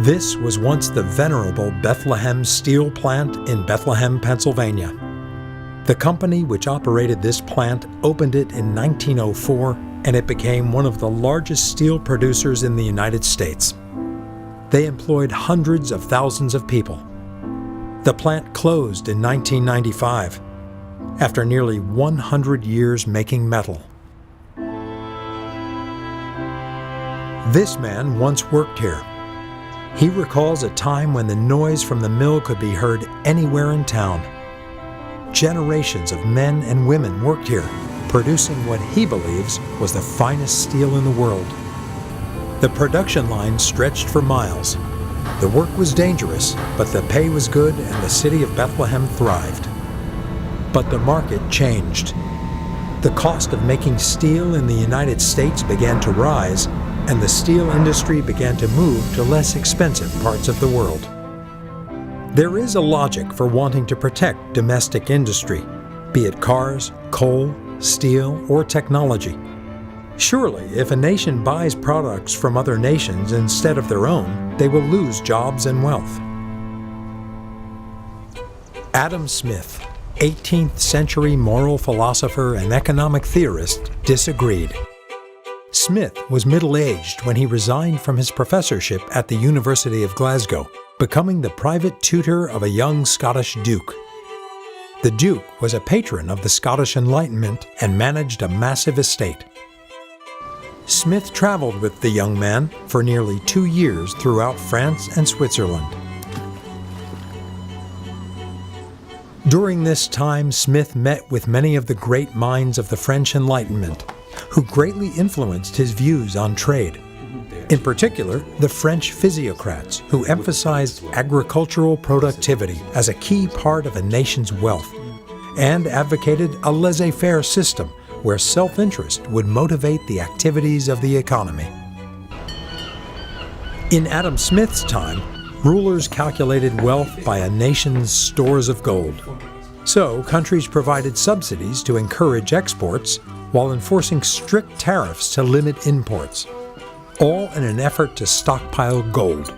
This was once the venerable Bethlehem Steel Plant in Bethlehem, Pennsylvania. The company which operated this plant opened it in 1904, and it became one of the largest steel producers in the United States. They employed hundreds of thousands of people. The plant closed in 1995, after nearly 100 years making metal. This man once worked here. He recalls a time when the noise from the mill could be heard anywhere in town. Generations of men and women worked here, producing what he believes was the finest steel in the world. The production line stretched for miles. The work was dangerous, but the pay was good and the city of Bethlehem thrived. But the market changed. The cost of making steel in the United States began to rise, and the steel industry began to move to less expensive parts of the world. There is a logic for wanting to protect domestic industry, be it cars, coal, steel, or technology. Surely, if a nation buys products from other nations instead of their own, they will lose jobs and wealth. Adam Smith, 18th century moral philosopher and economic theorist, disagreed. Smith was middle-aged when he resigned from his professorship at the University of Glasgow, becoming the private tutor of a young Scottish duke. The duke was a patron of the Scottish Enlightenment and managed a massive estate. Smith traveled with the young man for nearly 2 years throughout France and Switzerland. During this time, Smith met with many of the great minds of the French Enlightenment, who greatly influenced his views on trade. In particular, the French physiocrats, who emphasized agricultural productivity as a key part of a nation's wealth, and advocated a laissez-faire system where self-interest would motivate the activities of the economy. In Adam Smith's time, rulers calculated wealth by a nation's stores of gold. So, countries provided subsidies to encourage exports while enforcing strict tariffs to limit imports, all in an effort to stockpile gold.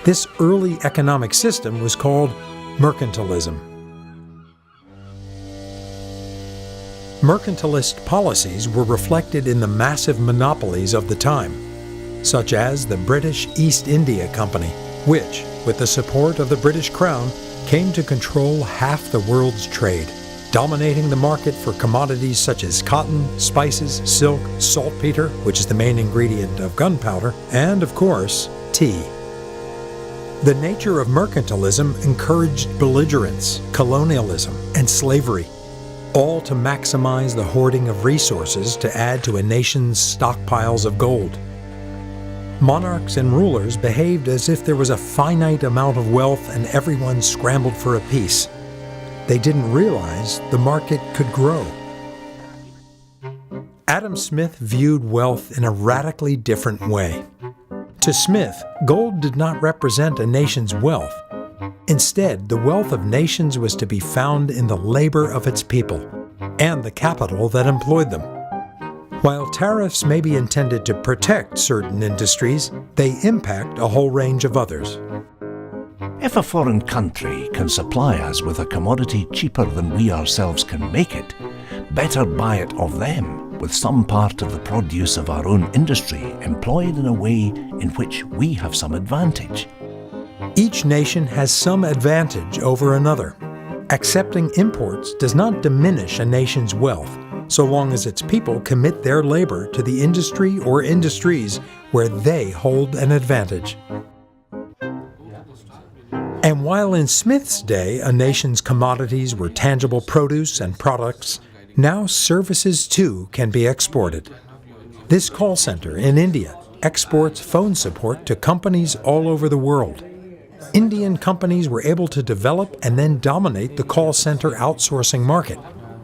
This early economic system was called mercantilism. Mercantilist policies were reflected in the massive monopolies of the time, such as the British East India Company, which, with the support of the British Crown, came to control half the world's trade, dominating the market for commodities such as cotton, spices, silk, saltpeter, which is the main ingredient of gunpowder, and, of course, tea. The nature of mercantilism encouraged belligerence, colonialism, and slavery, all to maximize the hoarding of resources to add to a nation's stockpiles of gold. Monarchs and rulers behaved as if there was a finite amount of wealth and everyone scrambled for a piece. They didn't realize the market could grow. Adam Smith viewed wealth in a radically different way. To Smith, gold did not represent a nation's wealth. Instead, the wealth of nations was to be found in the labor of its people and the capital that employed them. While tariffs may be intended to protect certain industries, they impact a whole range of others. If a foreign country can supply us with a commodity cheaper than we ourselves can make it, better buy it of them, with some part of the produce of our own industry employed in a way in which we have some advantage. Each nation has some advantage over another. Accepting imports does not diminish a nation's wealth, so long as its people commit their labor to the industry or industries where they hold an advantage. And while in Smith's day a nation's commodities were tangible produce and products, now services too can be exported. This call center in India exports phone support to companies all over the world. Indian companies were able to develop and then dominate the call center outsourcing market,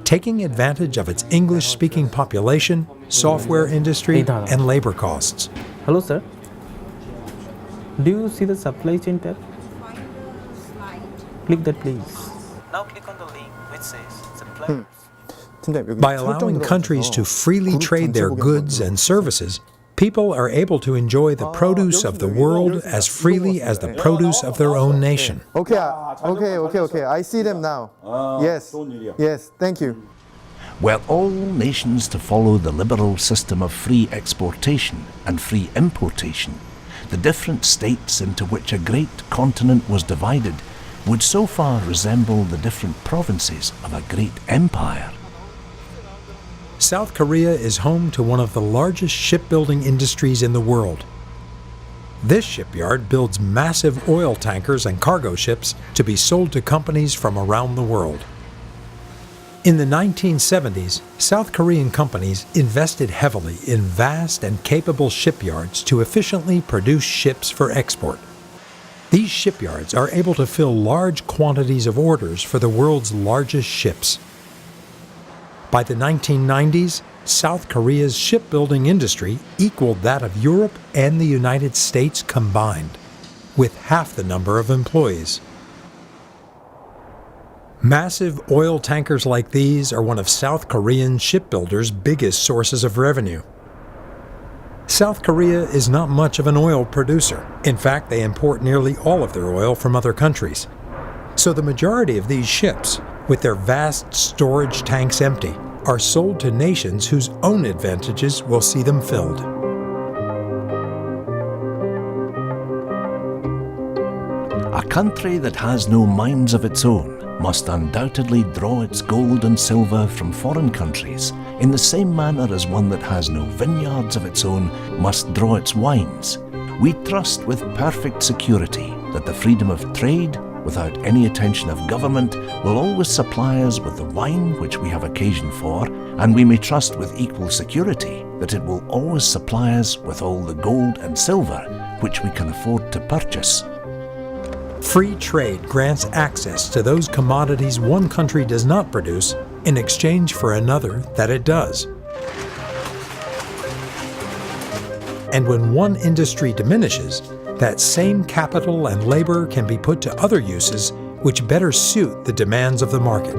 taking advantage of its English-speaking population, software industry, and labor costs. Hello, sir. Do you see the supply chain tab? Click that, please. Now click on the link which says suppliers. By allowing countries to freely trade their goods and services, people are able to enjoy the produce of the world as freely as the produce of their own nation. Okay, I see them now. Yes, yes, thank you. Were all nations to follow the liberal system of free exportation and free importation, the different states into which a great continent was divided would so far resemble the different provinces of a great empire. South Korea is home to one of the largest shipbuilding industries in the world. This shipyard builds massive oil tankers and cargo ships to be sold to companies from around the world. In the 1970s, South Korean companies invested heavily in vast and capable shipyards to efficiently produce ships for export. These shipyards are able to fill large quantities of orders for the world's largest ships. By the 1990s, South Korea's shipbuilding industry equaled that of Europe and the United States combined, with half the number of employees. Massive oil tankers like these are one of South Korean shipbuilders' biggest sources of revenue. South Korea is not much of an oil producer. In fact, they import nearly all of their oil from other countries. So the majority of these ships, with their vast storage tanks empty, are sold to nations whose own advantages will see them filled. A country that has no mines of its own must undoubtedly draw its gold and silver from foreign countries, in the same manner as one that has no vineyards of its own must draw its wines. We trust with perfect security that the freedom of trade, without any attention of government, will always supply us with the wine which we have occasion for, and we may trust with equal security that it will always supply us with all the gold and silver which we can afford to purchase. Free trade grants access to those commodities one country does not produce in exchange for another that it does. And when one industry diminishes, that same capital and labor can be put to other uses which better suit the demands of the market.